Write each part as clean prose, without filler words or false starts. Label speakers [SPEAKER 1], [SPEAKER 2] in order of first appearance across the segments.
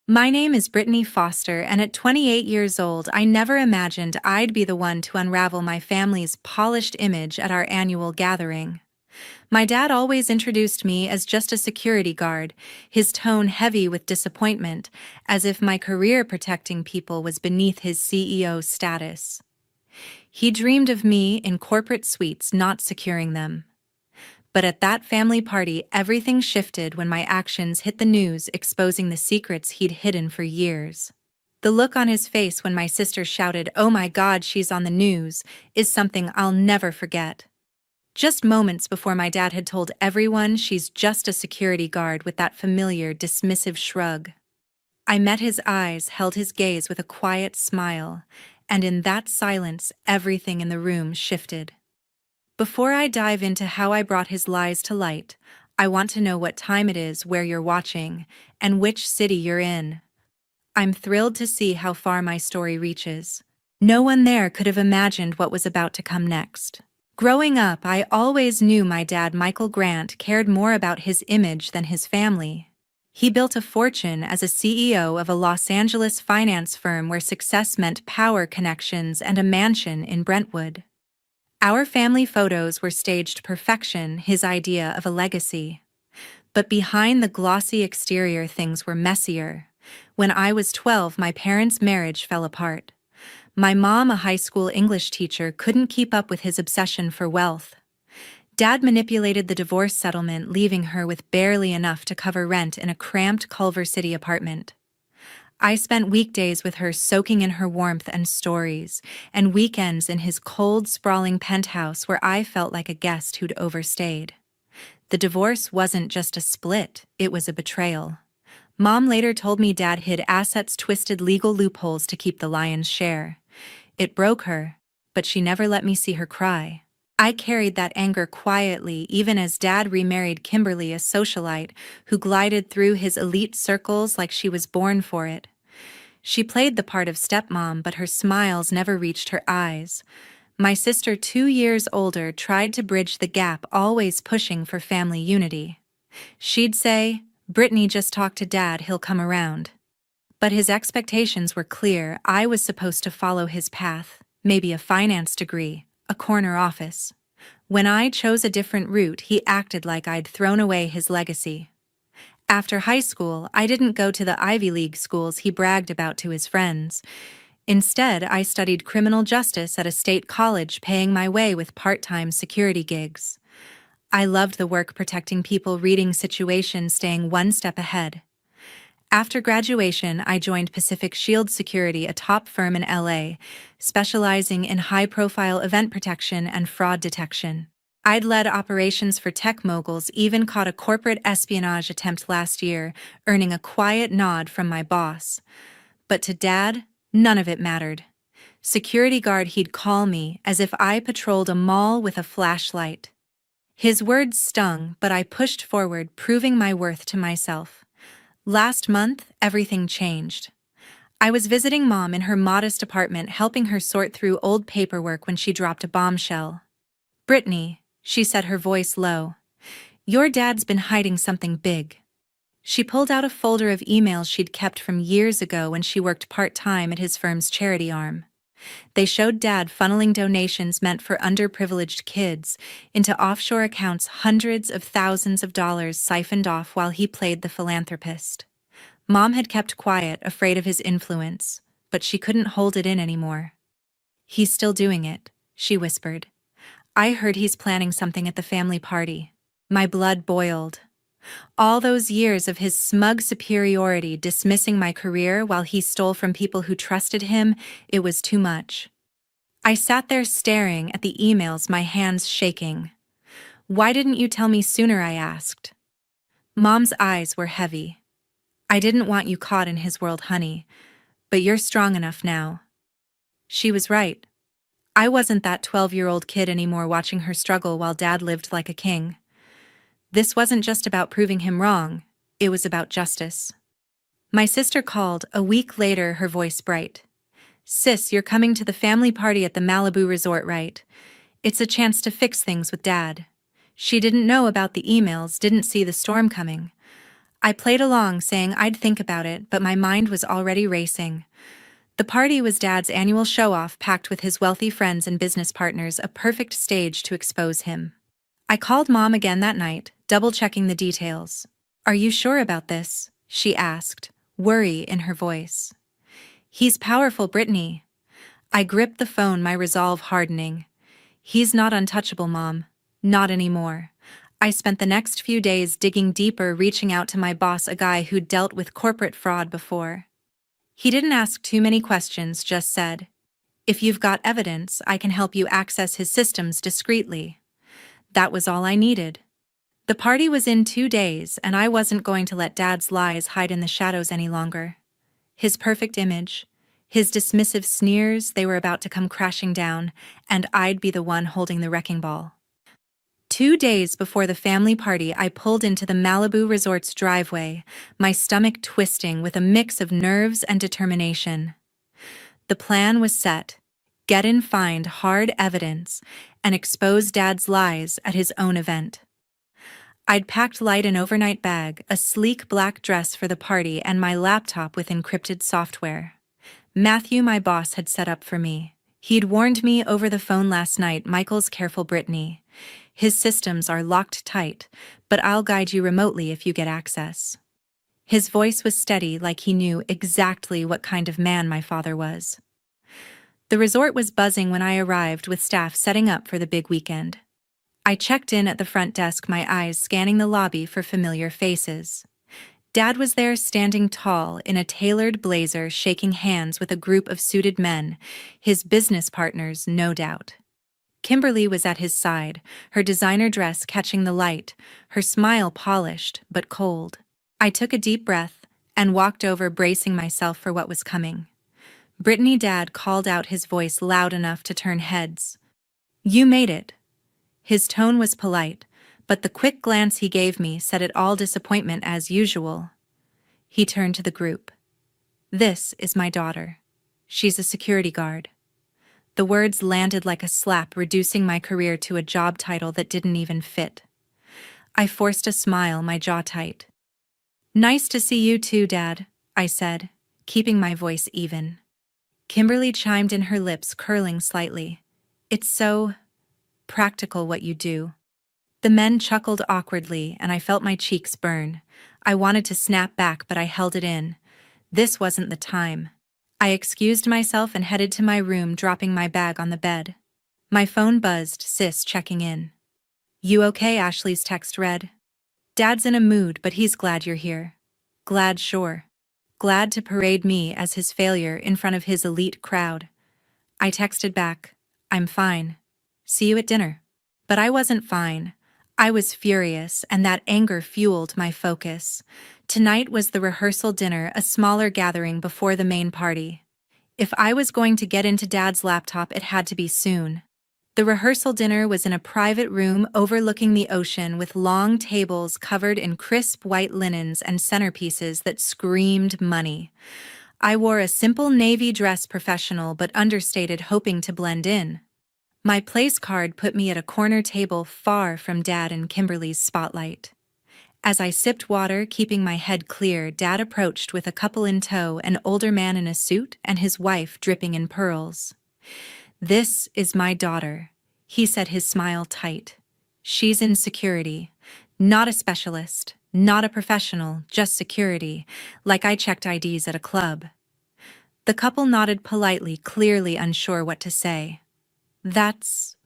[SPEAKER 1] My name is Brittany Foster, and at 28 years old, I never imagined I'd be the one to unravel my family's polished image at our annual gathering. My dad always introduced me as just a security guard, his tone heavy with disappointment, as if my career protecting people was beneath his CEO status. He dreamed of me in corporate suites, not securing them. But at that family party, everything shifted when my actions hit the news, exposing the secrets he'd hidden for years. The look on his face when my sister shouted, "Oh my God, she's on the news," is something I'll never forget. Just moments before my dad had told everyone she's just a security guard with that familiar, dismissive shrug. I met his eyes, held his gaze with a quiet smile, and in that silence, everything in the room shifted. Before I dive into how I brought his lies to light, I want to know what time it is, where you're watching, and which city you're in. I'm thrilled to see how far my story reaches. No one there could have imagined what was about to come next. Growing up, I always knew my dad, Michael Grant, cared more about his image than his family. He built a fortune as a CEO of a Los Angeles finance firm where success meant power connections and a mansion in Brentwood. Our family photos were staged perfection, his idea of a legacy. But behind the glossy exterior, things were messier. When I was 12, my parents' marriage fell apart. My mom, a high school English teacher, couldn't keep up with his obsession for wealth. Dad manipulated the divorce settlement, leaving her with barely enough to cover rent in a cramped Culver City apartment. I spent weekdays with her, soaking in her warmth and stories, and weekends in his cold, sprawling penthouse where I felt like a guest who'd overstayed. The divorce wasn't just a split, it was a betrayal. Mom later told me Dad hid assets, twisted legal loopholes to keep the lion's share. It broke her, but she never let me see her cry. I carried that anger quietly, even as Dad remarried Kimberly, a socialite who glided through his elite circles like she was born for it. She played the part of stepmom, but her smiles never reached her eyes. My sister, 2 years older, tried to bridge the gap, always pushing for family unity. She'd say, "Brittany, just talk to Dad, he'll come around." But his expectations were clear. I was supposed to follow his path, maybe a finance degree, a corner office. When I chose a different route, he acted like I'd thrown away his legacy. After high school, I didn't go to the Ivy League schools he bragged about to his friends. Instead, I studied criminal justice at a state college, paying my way with part-time security gigs. I loved the work, protecting people, reading situations, staying one step ahead. After graduation, I joined Pacific Shield Security, a top firm in LA, specializing in high-profile event protection and fraud detection. I'd led operations for tech moguls, even caught a corporate espionage attempt last year, earning a quiet nod from my boss. But to Dad, none of it mattered. Security guard, he'd call me, as if I patrolled a mall with a flashlight. His words stung, but I pushed forward, proving my worth to myself. Last month, everything changed. I was visiting Mom in her modest apartment, helping her sort through old paperwork when she dropped a bombshell. "Brittany," she said, her voice low, "your dad's been hiding something big." She pulled out a folder of emails she'd kept from years ago when she worked part-time at his firm's charity arm. They showed Dad funneling donations meant for underprivileged kids into offshore accounts, hundreds of thousands of dollars siphoned off while he played the philanthropist. Mom had kept quiet, afraid of his influence, but she couldn't hold it in anymore. "He's still doing it," she whispered. "I heard he's planning something at the family party." My blood boiled. All those years of his smug superiority, dismissing my career while he stole from people who trusted him, it was too much. I sat there staring at the emails, my hands shaking. "Why didn't you tell me sooner?" I asked. Mom's eyes were heavy. "I didn't want you caught in his world, honey, but you're strong enough now." She was right. I wasn't that 12-year-old kid anymore, watching her struggle while Dad lived like a king. This wasn't just about proving him wrong, it was about justice. My sister called, a week later, her voice bright. "Sis, you're coming to the family party at the Malibu resort, right? It's a chance to fix things with Dad." She didn't know about the emails, didn't see the storm coming. I played along, saying I'd think about it, but my mind was already racing. The party was Dad's annual show-off packed with his wealthy friends and business partners, a perfect stage to expose him. I called Mom again that night, double-checking the details. "Are you sure about this?" she asked, worry in her voice. "He's powerful, Brittany." I gripped the phone, my resolve hardening. "He's not untouchable, Mom. Not anymore." I spent the next few days digging deeper, reaching out to my boss, a guy who'd dealt with corporate fraud before. He didn't ask too many questions, just said, "If you've got evidence, I can help you access his systems discreetly." That was all I needed. The party was in 2 days, and I wasn't going to let Dad's lies hide in the shadows any longer. His perfect image, his dismissive sneers, they were about to come crashing down, and I'd be the one holding the wrecking ball. 2 days before the family party, I pulled into the Malibu Resort's driveway, my stomach twisting with a mix of nerves and determination. The plan was set: get and find hard evidence and expose Dad's lies at his own event. I'd packed light an overnight bag, a sleek black dress for the party, and my laptop with encrypted software. Matthew, my boss, had set up for me. He'd warned me over the phone last night, "Michael's careful, Brittany. His systems are locked tight, but I'll guide you remotely if you get access." His voice was steady, like he knew exactly what kind of man my father was. The resort was buzzing when I arrived, with staff setting up for the big weekend. I checked in at the front desk, my eyes scanning the lobby for familiar faces. Dad was there, standing tall in a tailored blazer, shaking hands with a group of suited men, his business partners, no doubt. Kimberly was at his side, her designer dress catching the light, her smile polished but cold. I took a deep breath and walked over, bracing myself for what was coming. "Brittany," Dad called out, his voice loud enough to turn heads. "You made it." His tone was polite, but the quick glance he gave me said it all: disappointment as usual. He turned to the group. "This is my daughter. She's a security guard." The words landed like a slap, reducing my career to a job title that didn't even fit. I forced a smile, my jaw tight. "Nice to see you too, Dad," I said, keeping my voice even. Kimberly chimed in, her lips curling slightly. "It's so practical what you do." The men chuckled awkwardly, and I felt my cheeks burn. I wanted to snap back, but I held it in. This wasn't the time. I excused myself and headed to my room, dropping my bag on the bed. My phone buzzed, Sis checking in. "You okay?" Ashley's text read. "Dad's in a mood, but he's glad you're here." Glad, sure. Glad to parade me as his failure in front of his elite crowd. I texted back, "I'm fine. See you at dinner." But I wasn't fine. I was furious, and that anger fueled my focus. Tonight was the rehearsal dinner, a smaller gathering before the main party. If I was going to get into Dad's laptop, it had to be soon. The rehearsal dinner was in a private room overlooking the ocean, with long tables covered in crisp white linens and centerpieces that screamed money. I wore a simple navy dress, professional but understated, hoping to blend in. My place card put me at a corner table, far from Dad and Kimberly's spotlight. As I sipped water, keeping my head clear, Dad approached with a couple in tow, an older man in a suit and his wife dripping in pearls. "This is my daughter," he said, his smile tight. "She's in security. Not a specialist, not a professional, just security, like I checked IDs at a club." The couple nodded politely, clearly unsure what to say. "That's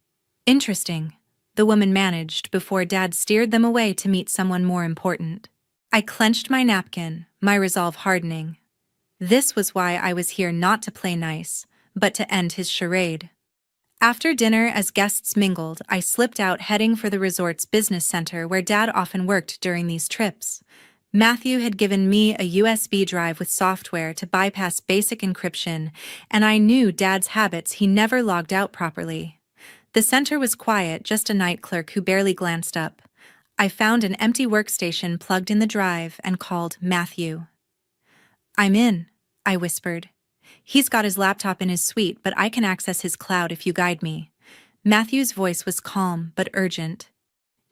[SPEAKER 1] interesting," the woman managed before Dad steered them away to meet someone more important. I clenched my napkin, my resolve hardening. This was why I was here, not to play nice, but to end his charade. After dinner, as guests mingled, I slipped out, heading for the resort's business center where Dad often worked during these trips. Matthew had given me a USB drive with software to bypass basic encryption, and I knew Dad's habits: he never logged out properly. The center was quiet, just a night clerk who barely glanced up. I found an empty workstation plugged in the drive and called Matthew. "I'm in," I whispered. "He's got his laptop in his suite, but I can access his cloud if you guide me." Matthew's voice was calm but urgent.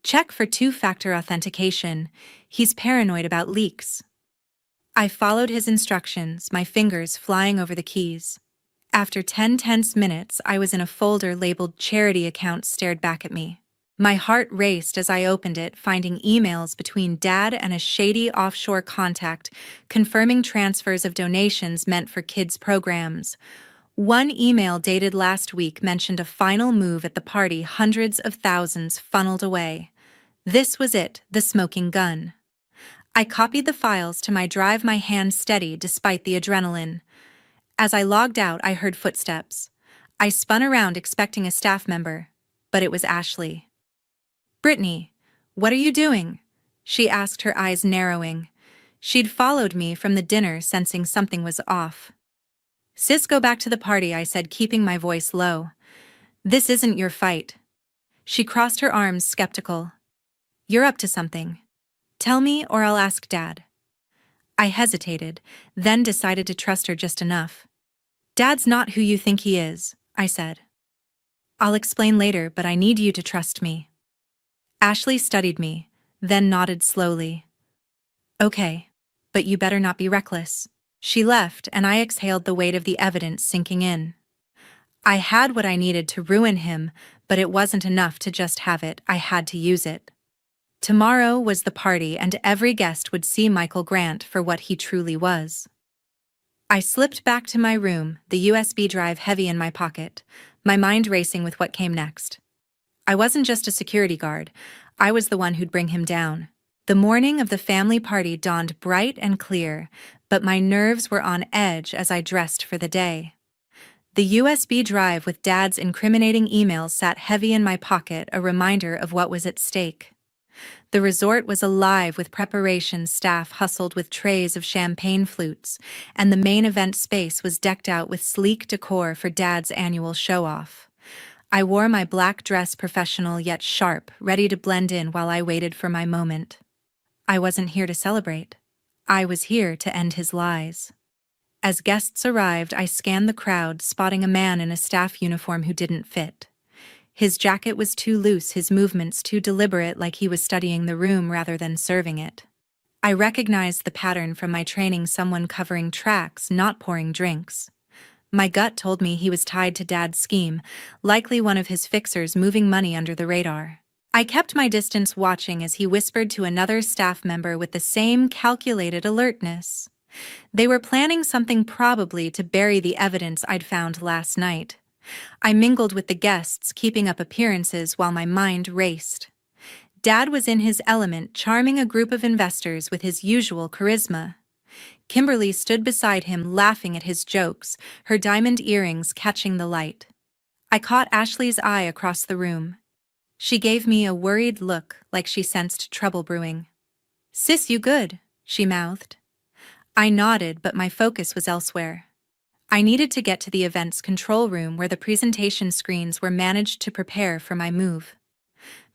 [SPEAKER 1] Check for two-factor authentication. He's paranoid about leaks. I followed his instructions, my fingers flying over the keys. After 10 tense minutes, I was in a folder labeled Charity Accounts stared back at me. My heart raced as I opened it, finding emails between Dad and a shady offshore contact confirming transfers of donations meant for kids' programs. One email dated last week mentioned a final move at the party, hundreds of thousands funneled away. This was it, the smoking gun. I copied the files to my drive, my hand steady despite the adrenaline. As I logged out, I heard footsteps. I spun around expecting a staff member, but it was Ashley. "Brittany, what are you doing?" she asked, her eyes narrowing. She'd followed me from the dinner, sensing something was off. "Sis, go back to the party," I said, keeping my voice low. "This isn't your fight." She crossed her arms, skeptical. "You're up to something. Tell me or I'll ask Dad." I hesitated, then decided to trust her just enough. "Dad's not who you think he is," I said. "I'll explain later, but I need you to trust me." Ashley studied me, then nodded slowly. "Okay, but you better not be reckless." She left, and I exhaled, the weight of the evidence sinking in. I had what I needed to ruin him, but it wasn't enough to just have it. I had to use it. Tomorrow was the party, and every guest would see Michael Grant for what he truly was. I slipped back to my room, the USB drive heavy in my pocket, my mind racing with what came next. I wasn't just a security guard, I was the one who'd bring him down. The morning of the family party dawned bright and clear, but my nerves were on edge as I dressed for the day. The USB drive with Dad's incriminating emails sat heavy in my pocket, a reminder of what was at stake. The resort was alive with preparations, staff hustled with trays of champagne flutes, and the main event space was decked out with sleek decor for Dad's annual show-off. I wore my black dress, professional yet sharp, ready to blend in while I waited for my moment. I wasn't here to celebrate. I was here to end his lies. As guests arrived, I scanned the crowd, spotting a man in a staff uniform who didn't fit. His jacket was too loose, his movements too deliberate, like he was studying the room rather than serving it. I recognized the pattern from my training, someone covering tracks, not pouring drinks. My gut told me he was tied to Dad's scheme, likely one of his fixers moving money under the radar. I kept my distance, watching as he whispered to another staff member with the same calculated alertness. They were planning something, probably to bury the evidence I'd found last night. I mingled with the guests, keeping up appearances while my mind raced. Dad was in his element, charming a group of investors with his usual charisma. Kimberly stood beside him, laughing at his jokes, her diamond earrings catching the light. I caught Ashley's eye across the room. She gave me a worried look, like she sensed trouble brewing. "Sis, you good?" she mouthed. I nodded, but my focus was elsewhere. I needed to get to the event's control room, where the presentation screens were managed to prepare for my move.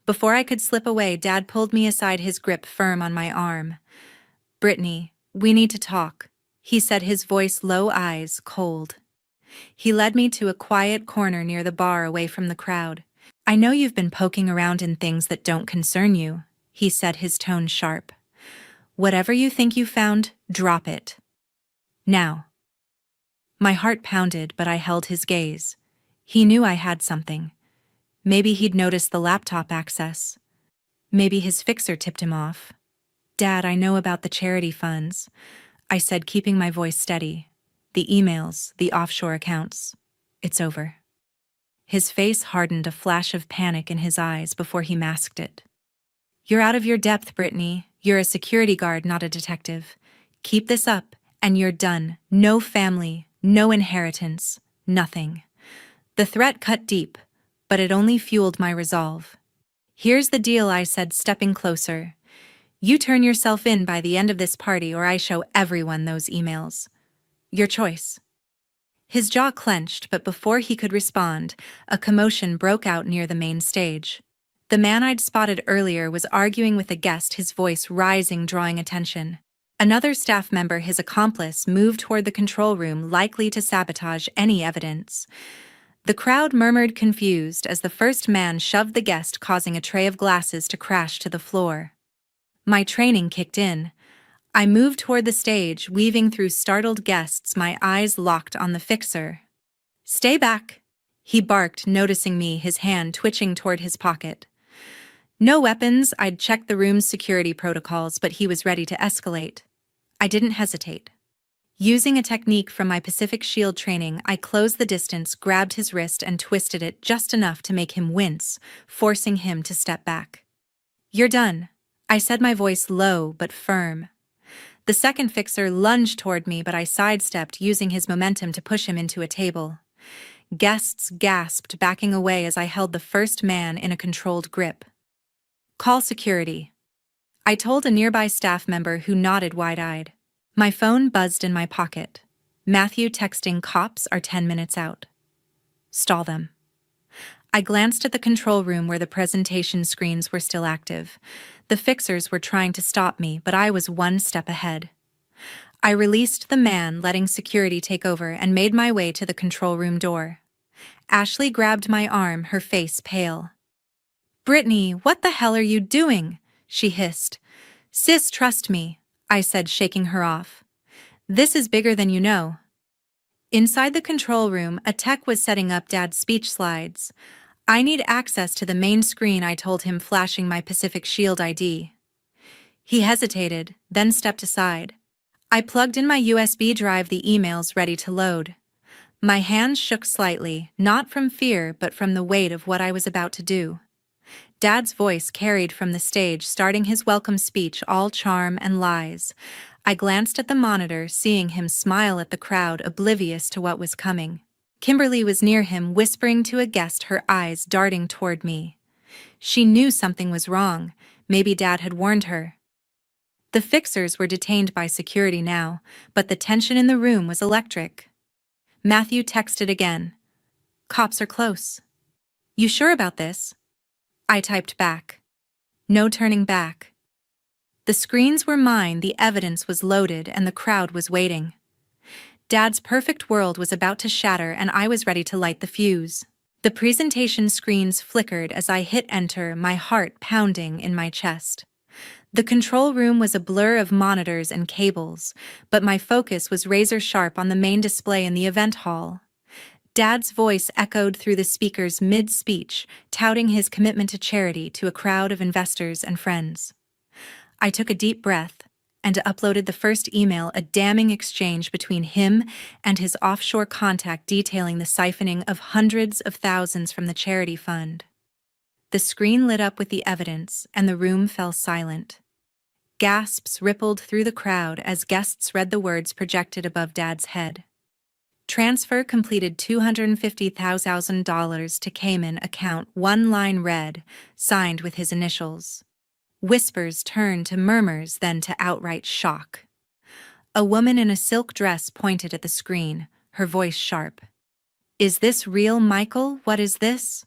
[SPEAKER 1] Before I could slip away, Dad pulled me aside, his grip firm on my arm. "Brittany, we need to talk," he said, his voice low, eyes cold. He led me to a quiet corner near the bar, away from the crowd. "I know you've been poking around in things that don't concern you," he said, his tone sharp. "Whatever you think you found, drop it. Now." My heart pounded, but I held his gaze. He knew I had something. Maybe he'd noticed the laptop access. Maybe his fixer tipped him off. "Dad, I know about the charity funds," I said, keeping my voice steady. "The emails, the offshore accounts. It's over." His face hardened, a flash of panic in his eyes before he masked it. "You're out of your depth, Brittany. You're a security guard, not a detective. Keep this up, and you're done. No family, no inheritance, nothing." The threat cut deep, but it only fueled my resolve. "Here's the deal," I said, stepping closer. "You turn yourself in by the end of this party, or I show everyone those emails. Your choice." His jaw clenched, but before he could respond, a commotion broke out near the main stage. The man I'd spotted earlier was arguing with a guest, his voice rising, drawing attention. Another staff member, his accomplice, moved toward the control room, likely to sabotage any evidence. The crowd murmured confused as the first man shoved the guest, causing a tray of glasses to crash to the floor. My training kicked in. I moved toward the stage, weaving through startled guests, my eyes locked on the fixer. "Stay back," he barked, noticing me, his hand twitching toward his pocket. No weapons. I'd checked the room's security protocols, but he was ready to escalate. I didn't hesitate. Using a technique from my Pacific Shield training, I closed the distance, grabbed his wrist, and twisted it just enough to make him wince, forcing him to step back. "You're done," I said, my voice low but firm. The second fixer lunged toward me, but I sidestepped, using his momentum to push him into a table. Guests gasped, backing away as I held the first man in a controlled grip. "Call security," I told a nearby staff member, who nodded wide-eyed. My phone buzzed in my pocket. Matthew texting, "Cops are 10 minutes out. Stall them." I glanced at the control room where the presentation screens were still active. The fixers were trying to stop me, but I was one step ahead. I released the man, letting security take over, and made my way to the control room door. Ashley grabbed my arm, her face pale. "Brittany, what the hell are you doing?" she hissed. "Sis, trust me," I said, shaking her off. "This is bigger than you know." Inside the control room, a tech was setting up Dad's speech slides. "I need access to the main screen," I told him, flashing my Pacific Shield ID. He hesitated, then stepped aside. I plugged in my USB drive, the emails ready to load. My hands shook slightly, not from fear but from the weight of what I was about to do. Dad's voice carried from the stage, starting his welcome speech, all charm and lies. I glanced at the monitor, seeing him smile at the crowd, oblivious to what was coming. Kimberly was near him, whispering to a guest, her eyes darting toward me. She knew something was wrong. Maybe Dad had warned her. The fixers were detained by security now, but the tension in the room was electric. Matthew texted again. "Cops are close." "You sure about this?" I typed back. No turning back. The screens were mine, the evidence was loaded, and the crowd was waiting. Dad's perfect world was about to shatter, and I was ready to light the fuse. The presentation screens flickered as I hit enter, my heart pounding in my chest. The control room was a blur of monitors and cables, but my focus was razor-sharp on the main display in the event hall. Dad's voice echoed through the speakers mid-speech, touting his commitment to charity to a crowd of investors and friends. I took a deep breath and uploaded the first email, a damning exchange between him and his offshore contact detailing the siphoning of hundreds of thousands from the charity fund. The screen lit up with the evidence, and the room fell silent. Gasps rippled through the crowd as guests read the words projected above Dad's head. "Transfer completed, $250,000 to Cayman account," one line read, signed with his initials. Whispers turned to murmurs, then to outright shock. A woman in a silk dress pointed at the screen, her voice sharp. "Is this real, Michael? What is this?"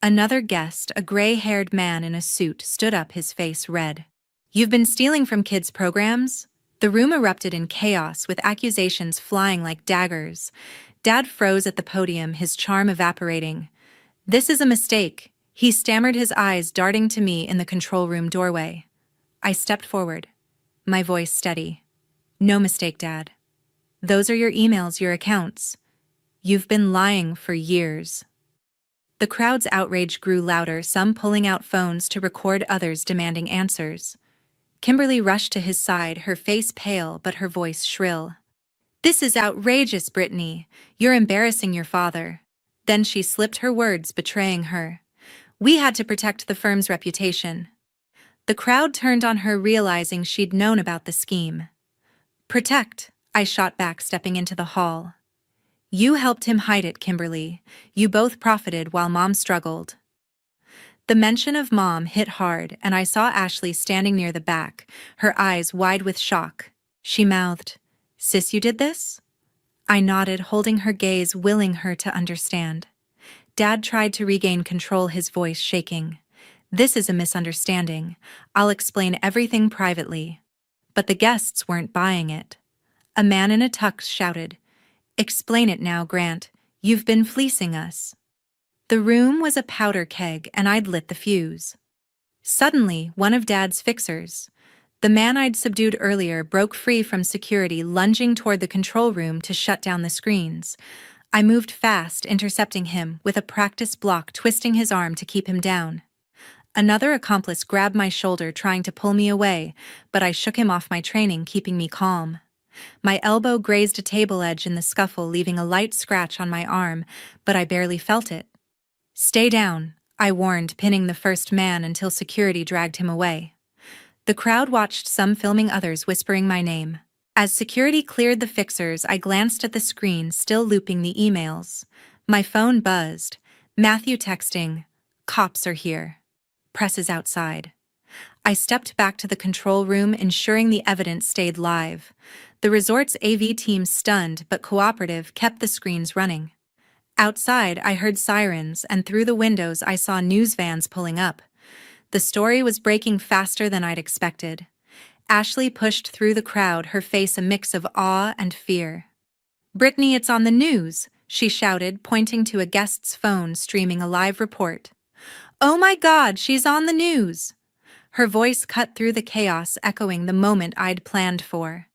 [SPEAKER 1] Another guest, a gray-haired man in a suit, stood up, his face red. "You've been stealing from kids' programs?" The room erupted in chaos, with accusations flying like daggers. Dad froze at the podium, his charm evaporating. "This is a mistake," he stammered, his eyes darting to me in the control room doorway. I stepped forward, my voice steady. "No mistake, Dad. Those are your emails, your accounts. You've been lying for years." The crowd's outrage grew louder, some pulling out phones to record, others demanding answers. Kimberly rushed to his side, her face pale but her voice shrill. "This is outrageous, Brittany. You're embarrassing your father." Then she slipped her words, betraying her. "We had to protect the firm's reputation." The crowd turned on her, realizing she'd known about the scheme. "Protect," I shot back, stepping into the hall. "You helped him hide it, Kimberly. You both profited while Mom struggled." The mention of Mom hit hard, and I saw Ashley standing near the back, her eyes wide with shock. She mouthed, "Sis, you did this?" I nodded, holding her gaze, willing her to understand. Dad tried to regain control, his voice shaking. "This is a misunderstanding. I'll explain everything privately." But the guests weren't buying it. A man in a tux shouted, "Explain it now, Grant. You've been fleecing us. The room was a powder keg and I'd lit the fuse. Suddenly, one of Dad's fixers, the man I'd subdued earlier, broke free from security, lunging toward the control room to shut down the screens. I moved fast, intercepting him, with a practice block twisting his arm to keep him down. Another accomplice grabbed my shoulder, trying to pull me away, but I shook him off my training, keeping me calm. My elbow grazed a table edge in the scuffle, leaving a light scratch on my arm, but I barely felt it. "Stay down," I warned, pinning the first man until security dragged him away. The crowd watched, some filming, others whispering my name. As security cleared the fixers, I glanced at the screen, still looping the emails. My phone buzzed. Matthew texting, "Cops are here. Press is outside." I stepped back to the control room, ensuring the evidence stayed live. The resort's AV team, stunned but cooperative, kept the screens running. Outside, I heard sirens, and through the windows I saw news vans pulling up. The story was breaking faster than I'd expected. Ashley pushed through the crowd, her face a mix of awe and fear. "Brittany, it's on the news," she shouted, pointing to a guest's phone streaming a live report. "Oh my God, she's on the news!" Her voice cut through the chaos, echoing the moment I'd planned for.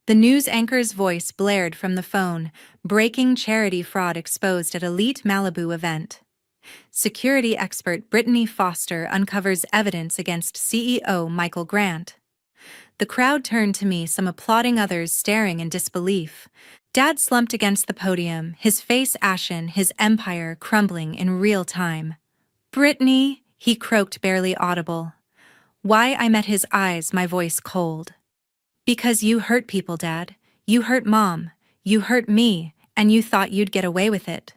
[SPEAKER 1] The news anchor's voice blared from the phone: "Breaking charity fraud exposed at elite Malibu event. Security expert Brittany Foster uncovers evidence against CEO Michael Grant." The crowd turned to me, some applauding, others staring in disbelief. Dad slumped against the podium, his face ashen, his empire crumbling in real time. "Brittany," he croaked, barely audible. Why, I met his eyes, my voice cold. "Because you hurt people, Dad. You hurt Mom. You hurt me, and you thought you'd get away with it."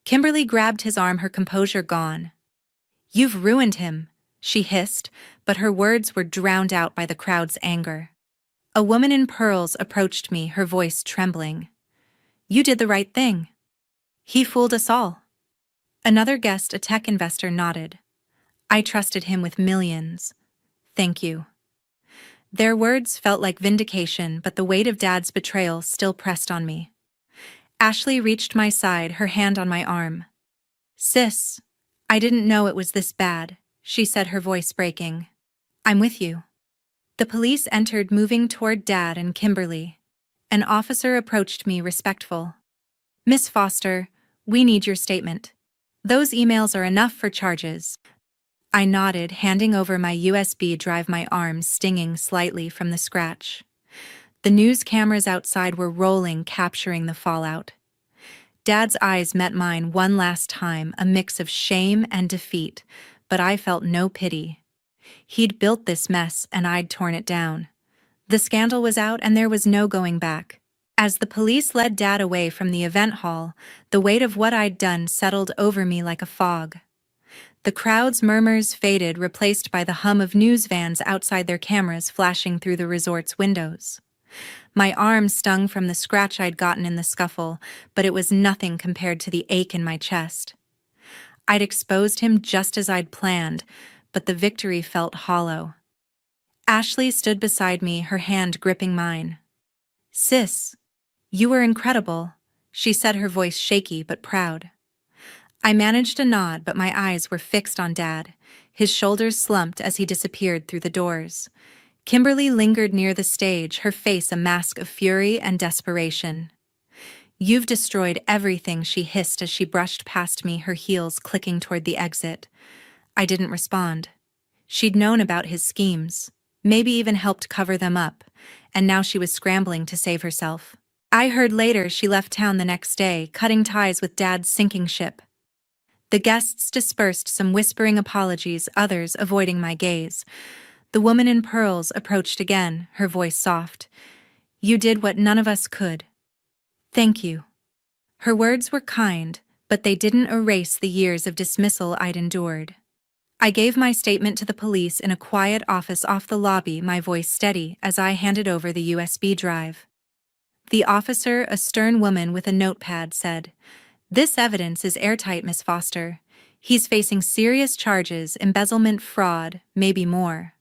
[SPEAKER 1] Kimberly grabbed his arm, her composure gone. "You've ruined him," she hissed, but her words were drowned out by the crowd's anger. A woman in pearls approached me, her voice trembling. "You did the right thing. He fooled us all." Another guest, a tech investor, nodded. "I trusted him with millions. Thank you." Their words felt like vindication, but the weight of Dad's betrayal still pressed on me. Ashley reached my side, her hand on my arm. "Sis, I didn't know it was this bad," she said, her voice breaking. "I'm with you." The police entered, moving toward Dad and Kimberly. An officer approached me, respectful. "Miss Foster, we need your statement. Those emails are enough for charges." I nodded, handing over my USB drive, my arm stinging slightly from the scratch. The news cameras outside were rolling, capturing the fallout. Dad's eyes met mine one last time, a mix of shame and defeat, but I felt no pity. He'd built this mess and I'd torn it down. The scandal was out and there was no going back. As the police led Dad away from the event hall, the weight of what I'd done settled over me like a fog. The crowd's murmurs faded, replaced by the hum of news vans outside, their cameras flashing through the resort's windows. My arm stung from the scratch I'd gotten in the scuffle, but it was nothing compared to the ache in my chest. I'd exposed him just as I'd planned, but the victory felt hollow. Ashley stood beside me, her hand gripping mine. "Sis, you were incredible," she said, her voice shaky but proud. I managed a nod, but my eyes were fixed on Dad. His shoulders slumped as he disappeared through the doors. Kimberly lingered near the stage, her face a mask of fury and desperation. "You've destroyed everything," she hissed as she brushed past me, her heels clicking toward the exit. I didn't respond. She'd known about his schemes, maybe even helped cover them up, and now she was scrambling to save herself. I heard later she left town the next day, cutting ties with Dad's sinking ship. The guests dispersed, some whispering apologies, others avoiding my gaze. The woman in pearls approached again, her voice soft. "You did what none of us could. Thank you." Her words were kind, but they didn't erase the years of dismissal I'd endured. I gave my statement to the police in a quiet office off the lobby, my voice steady as I handed over the USB drive. The officer, a stern woman with a notepad, said, "This evidence is airtight, Miss Foster. He's facing serious charges, embezzlement, fraud, maybe more."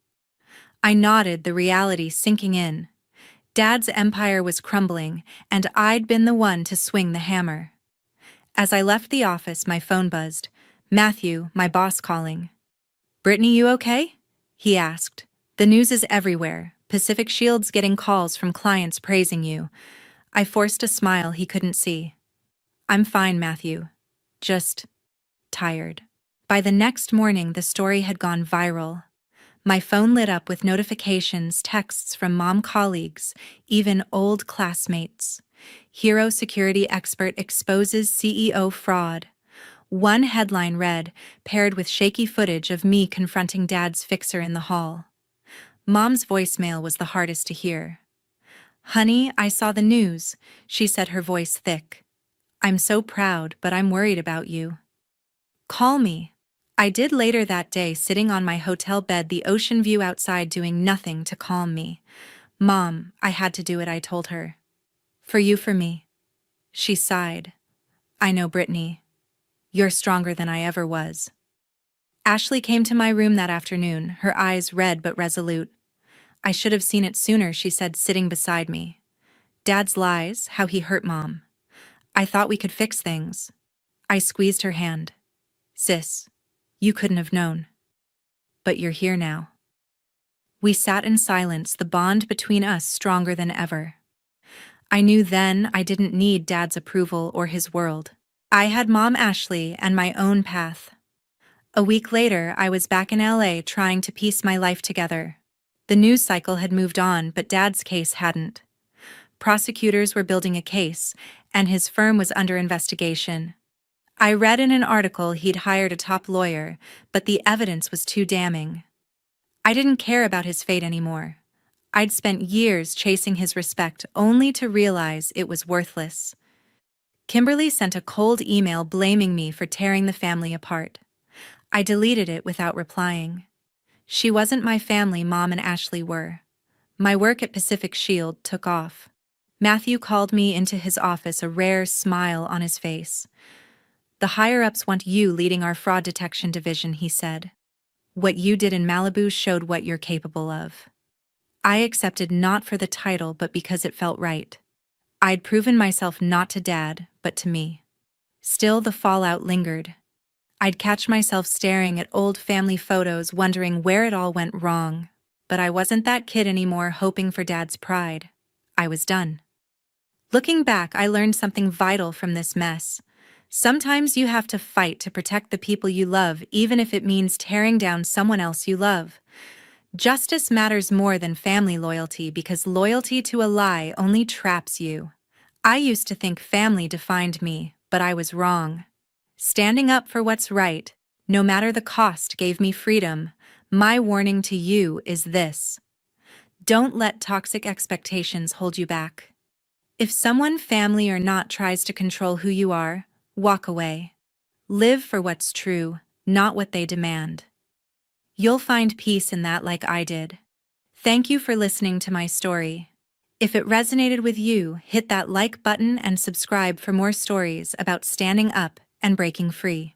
[SPEAKER 1] I nodded, the reality sinking in. Dad's empire was crumbling, and I'd been the one to swing the hammer. As I left the office, my phone buzzed. Matthew, my boss calling. Brittany, you okay? He asked. The news is everywhere. Pacific Shield's getting calls from clients praising you. I forced a smile he couldn't see. I'm fine, Matthew. Just tired. By the next morning, the story had gone viral. My phone lit up with notifications, texts from mom colleagues, even old classmates. Hero security expert exposes CEO fraud. One headline read, paired with shaky footage of me confronting Dad's fixer in the hall. Mom's voicemail was the hardest to hear. Honey, I saw the news, she said, her voice thick. I'm so proud, but I'm worried about you. Call me. I did later that day, sitting on my hotel bed, the ocean view outside, doing nothing to calm me. Mom, I had to do it, I told her. For you, for me. She sighed. I know, Brittany. You're stronger than I ever was. Ashley came to my room that afternoon, her eyes red but resolute. I should have seen it sooner, she said, sitting beside me. Dad's lies, how he hurt Mom. I thought we could fix things. I squeezed her hand. Sis, you couldn't have known. But you're here now. We sat in silence, the bond between us stronger than ever. I knew then I didn't need Dad's approval or his world. I had Mom Ashley and my own path. A week later, I was back in LA trying to piece my life together. The news cycle had moved on, but Dad's case hadn't. Prosecutors were building a case, and his firm was under investigation. I read in an article he'd hired a top lawyer, but the evidence was too damning. I didn't care about his fate anymore. I'd spent years chasing his respect only to realize it was worthless. Kimberly sent a cold email blaming me for tearing the family apart. I deleted it without replying. She wasn't my family, Mom and Ashley were. My work at Pacific Shield took off. Matthew called me into his office, a rare smile on his face. The higher-ups want you leading our fraud detection division, he said. What you did in Malibu showed what you're capable of. I accepted, not for the title, but because it felt right. I'd proven myself not to Dad, but to me. Still, the fallout lingered. I'd catch myself staring at old family photos, wondering where it all went wrong. But I wasn't that kid anymore, hoping for Dad's pride. I was done. Looking back, I learned something vital from this mess. Sometimes you have to fight to protect the people you love, even if it means tearing down someone else you love. Justice matters more than family loyalty, because loyalty to a lie only traps you. I used to think family defined me, but I was wrong. Standing up for what's right, no matter the cost, gave me freedom. My warning to you is this: don't let toxic expectations hold you back. If someone, family or not, tries to control who you are, walk away. Live for what's true, not what they demand. You'll find peace in that, like I did. Thank you for listening to my story. If it resonated with you, hit that like button and subscribe for more stories about standing up and breaking free.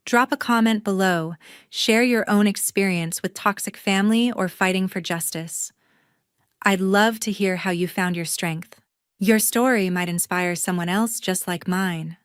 [SPEAKER 1] Drop a comment below, share your own experience with toxic family or fighting for justice. I'd love to hear how you found your strength. Your story might inspire someone else just like mine.